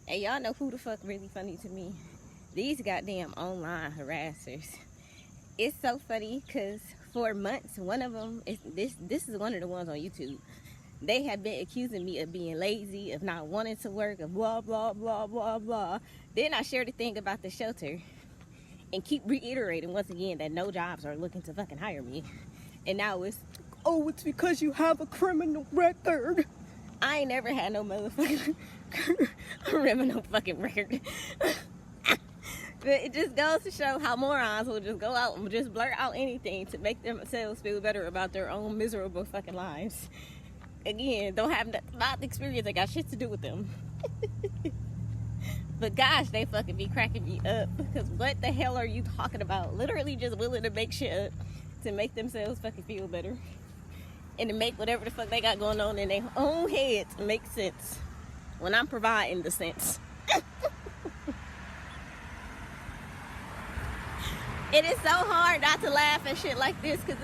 Hey, y'all know who the fuck really funny to me? These goddamn online harassers. It's so funny because for months, one of them is this is one of the ones on YouTube. They have been accusing me of being lazy, of not wanting to work, of blah blah blah blah blah. Then I shared a thing about the shelter and keep reiterating once again that no jobs are looking to fucking hire me. And now it's, oh, it's because you have a criminal record. I ain't never had no motherfucking criminal fucking record. But it just goes to show how morons will just go out and just blurt out anything to make themselves feel better about their own miserable fucking lives. Again, don't have not the experience that got shit to do with them. But gosh, they fucking be cracking me up. Because what the hell are you talking about? Literally just willing to make shit up to make themselves fucking feel better. And to make whatever the fuck they got going on in their own heads make sense. When I'm providing the sense. It is so hard not to laugh at shit like this because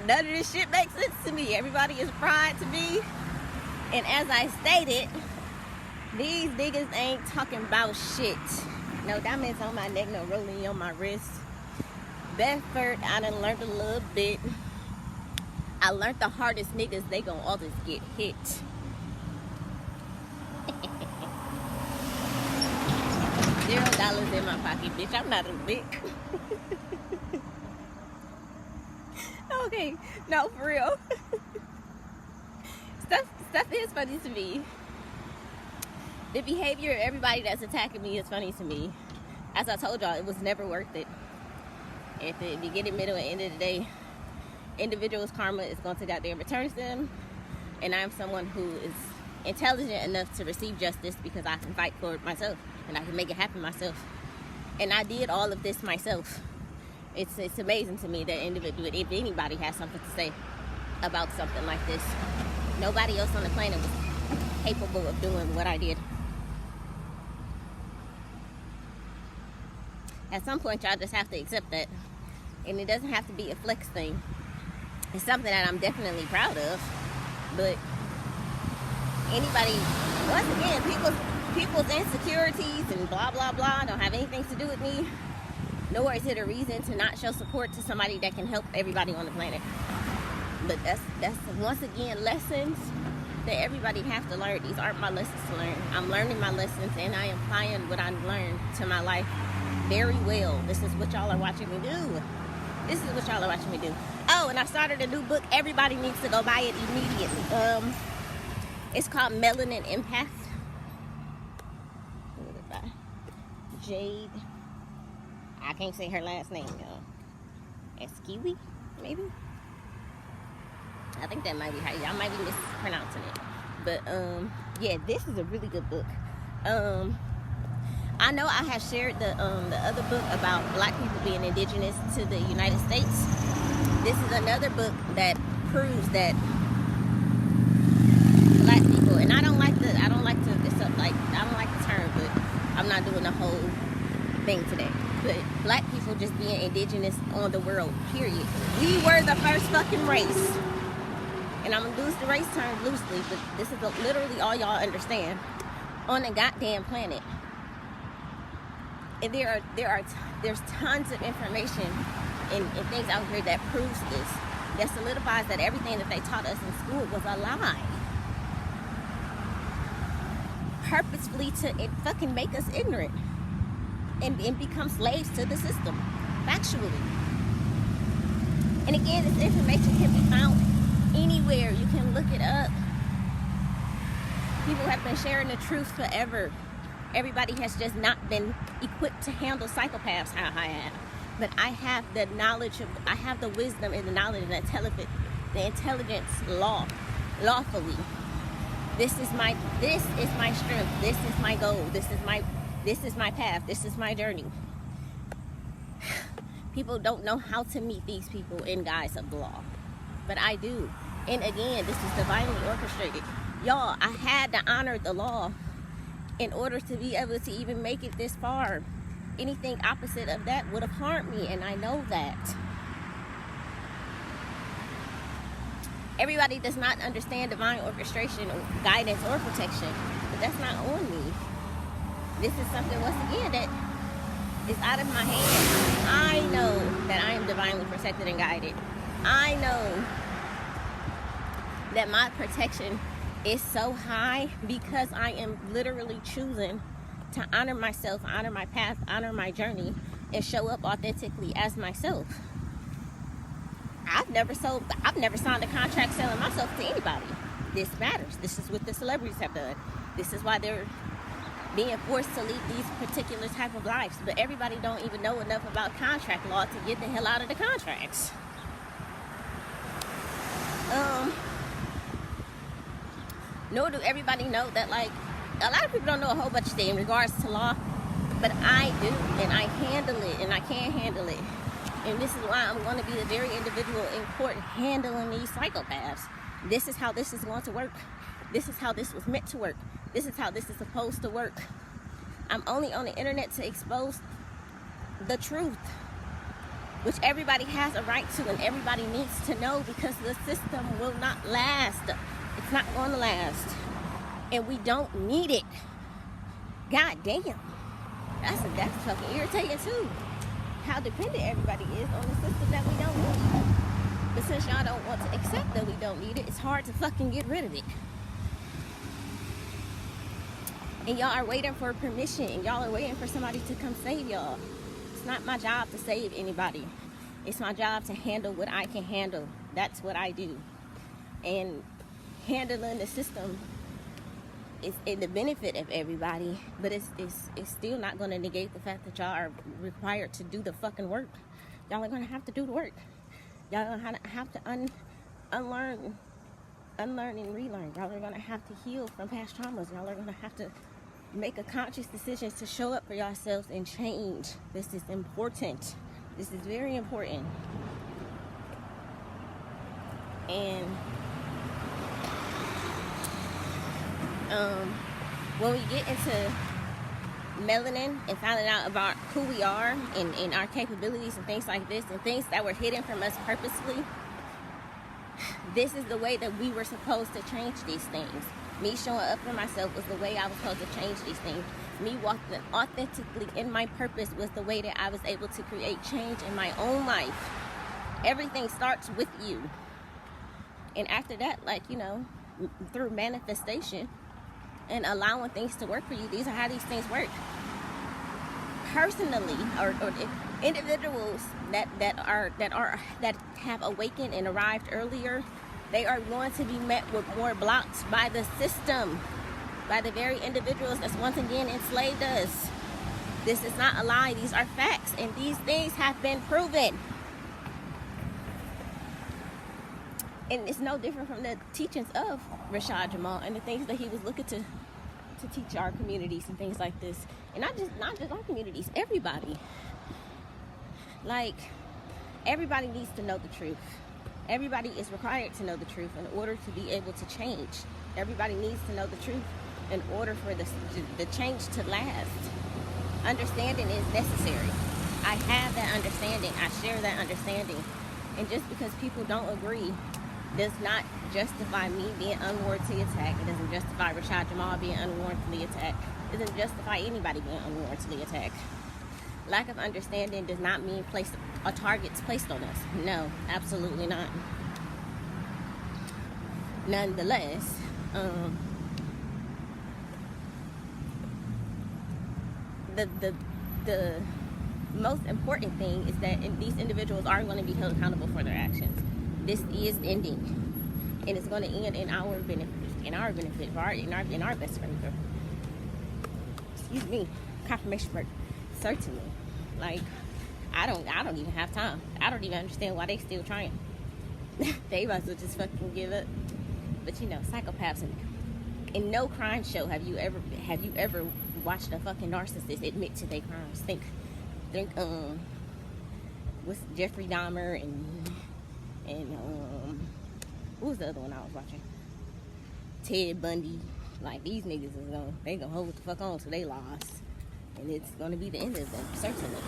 none of this shit makes sense to me. Everybody is fried to me. And as I stated, these niggas ain't talking about shit. No diamonds on my neck, no rolling on my wrist. Bedford, I done learned a little bit. I learned the hardest niggas, they gon' always get hit. $0 in my pocket, bitch. I'm not a lick. Okay, no, for real. Stuff is funny to me. The behavior of everybody that's attacking me is funny to me. As I told y'all, it was never worth it. At the beginning, middle, and end of the day, individuals' karma is going to goddamn return to them. And I'm someone who is intelligent enough to receive justice because I can fight for it myself and I can make it happen myself. And I did all of this myself. It's amazing to me that if anybody has something to say about something like this, nobody else on the planet was capable of doing what I did. At some point, y'all just have to accept that. And it doesn't have to be a flex thing. It's something that I'm definitely proud of. But anybody, once again, people's insecurities and blah, blah, blah don't have anything to do with me. Nor is it a reason to not show support to somebody that can help everybody on the planet. But that's once again, lessons that everybody has to learn. These aren't my lessons to learn. I'm learning my lessons and I am applying what I've learned to my life very well. This is what y'all are watching me do. This is what y'all are watching me do. Oh, and I started a new book. Everybody needs to go buy it immediately. It's called Melanin Empath. Jade. I can't say her last name, y'all. Eskiwi, maybe? I think that might be how y'all might be mispronouncing it. But yeah, this is a really good book. I know I have shared the other book about black people being indigenous to the United States. This is another book that proves that black people, and I don't like the term, but I'm not doing the whole thing today. But black people just being indigenous on the world, period. We were the first fucking race. And I'm gonna use the race term loosely, but this is literally all y'all understand on the goddamn planet. And there's tons of information and things out here that proves this, that solidifies that everything that they taught us in school was a lie. Purposefully to fucking make us ignorant and become slaves to the system, factually. And again, this information can be found anywhere. You can look it up. People have been sharing the truth forever. Everybody has just not been equipped to handle psychopaths how I have. But I have the knowledge I have the wisdom and the knowledge and the intelligence lawfully. This is my strength. This is my goal. This is my path. This is my journey. People don't know how to meet these people in guise of the law. But I do. And again, this is divinely orchestrated. Y'all, I had to honor the law in order to be able to even make it this far. Anything opposite of that would have harmed me, and I know that. Everybody does not understand divine orchestration or guidance or protection, but that's not on me. This is something, once again, that is out of my hands. I know that I am divinely protected and guided. I know that my protection is so high because I am literally choosing to honor myself, honor my path, honor my journey, and show up authentically as myself. I've never signed a contract selling myself to anybody. This matters. This is what the celebrities have done. This is why they're being forced to lead these particular type of lives. But everybody don't even know enough about contract law to get the hell out of the contracts. Nor do everybody know that, like, a lot of people don't know a whole bunch of things in regards to law, but I do, and I handle it, and I can handle it. And this is why I'm going to be the very individual in court handling these psychopaths. This is how this is going to work. This is how this was meant to work. This is how this is supposed to work. I'm only on the internet to expose the truth, which everybody has a right to and everybody needs to know, because the system will not last. It's not going to last. And we don't need it. God damn. That's fucking irritating too. How dependent everybody is on the system that we don't need. But since y'all don't want to accept that we don't need it, it's hard to fucking get rid of it. And y'all are waiting for permission, and y'all are waiting for somebody to come save y'all. It's not my job to save anybody. It's my job to handle what I can handle. That's what I do. And handling the system is in the benefit of everybody, but it's still not going to negate the fact that y'all are required to do the fucking work. Y'all are going to have to do the work. Y'all are going to have to unlearn and relearn. Y'all are going to have to heal from past traumas. Y'all are going to have to make a conscious decision to show up for yourselves and change. This is important. This is very important. And when we get into melanin and finding out about who we are and our capabilities and things like this, and things that were hidden from us purposefully, this is the way that we were supposed to change these things. Me showing up for myself was the way I was supposed to change these things. Me walking authentically in my purpose was the way that I was able to create change in my own life. Everything starts with you. And after that, like, you know, through manifestation and allowing things to work for you, these are how these things work. Personally, or individuals that have awakened and arrived earlier, they are going to be met with more blocks by the system, by the very individuals that's once again enslaved us. This is not a lie. These are facts, and these things have been proven. And it's no different from the teachings of Rashad Jamal and the things that he was looking to teach our communities and things like this. And not just our communities, everybody. Like, everybody needs to know the truth. Everybody is required to know the truth in order to be able to change. Everybody needs to know the truth in order for the change to last. Understanding is necessary. I have that understanding. I share that understanding. And just because people don't agree does not justify me being unwarranted attacked. It doesn't justify Rashad Jamal being unwarrantedly attacked. It doesn't justify anybody being unwarrantedly attacked. Lack of understanding does not mean targets placed on us. No, absolutely not. Nonetheless, the most important thing is that these individuals are going to be held accountable for their actions. This is ending, and it's going to end in our benefit, in our best favor. Excuse me, confirmation work. Certainly. Like, I don't even have time. I don't even understand why they still trying. They might as well just fucking give up. But you know, psychopaths, in no crime show have you ever watched a fucking narcissist admit to their crimes. Think what's Jeffrey Dahmer and what was the other one I was watching? Ted Bundy. Like, these niggas is gonna hold the fuck on to they lost. And it's gonna be the end of them, certainly.